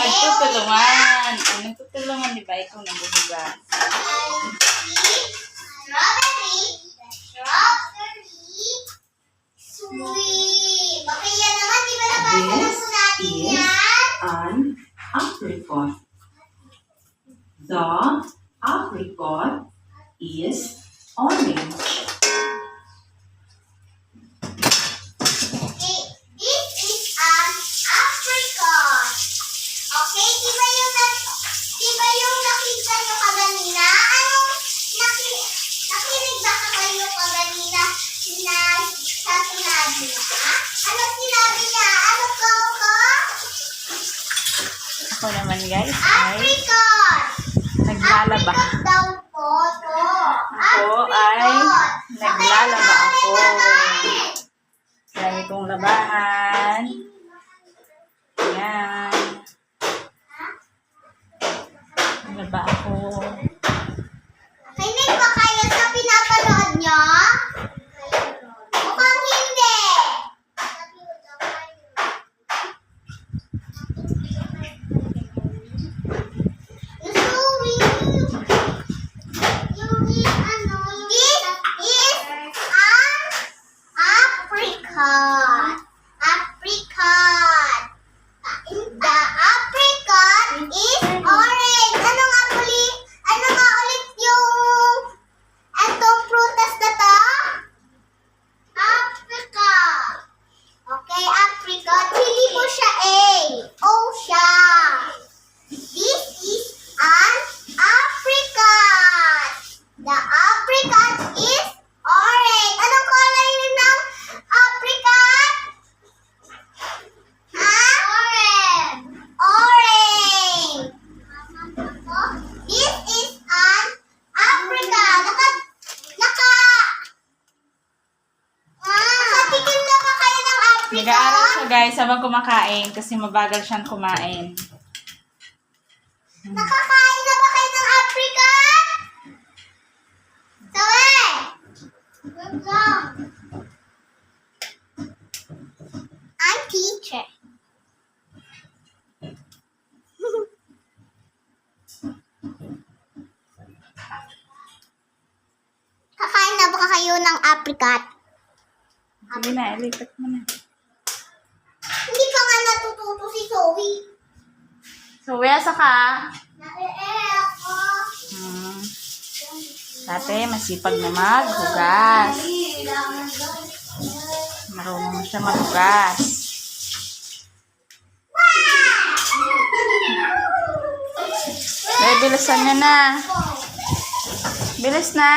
nagtutulungan. Nagtutulungan, di ba? Ikaw naghuhugas. Sweet. Okay, yan naman. Di ba nabasa na po natin yan? An apricot. The apricot is orange. Okay, this is an apricot. Okay, di ba yung nakita nyo kaganina? Nakinig ba kayo kaganina na sa sinabi niya? Ano sinabi niya? Ano ko? Ako naman, guys, ay Apricot! naglalaba. Apricot daw po to. Ako ay naglalaba ako. Lagi kong labahan. Ayan. Naglaba ako. Kinig ba kayo sa pinapanood nyo? Mukhang hindi. This is an apricot. Apricot. The apricot is orange. Ano nga ulit yung etong prutas na to? Apricot. Okay, apricot. Hindi po siya A. O siya. This is an apricot. The apricot is orange. Anong kulay ng apricot? Orange. Orange. This is an apricot. Nakatikim na ba kayo ng apricot? Nag-aaral siya, guys, habang kumakain kasi mabagal siyang kumain. Nakakain na ba kayo ng apricot? Sawe! Good job. I'm teacher. Kakain na ba kayo ng apricot? Sige na, ilipat mo na. Hindi pa nga natututo si Zoe. So, wesa ka? Ako. Dati, masipag na maghugas. Marunong siya maghugas. Bilisan niyo na. Bilis na.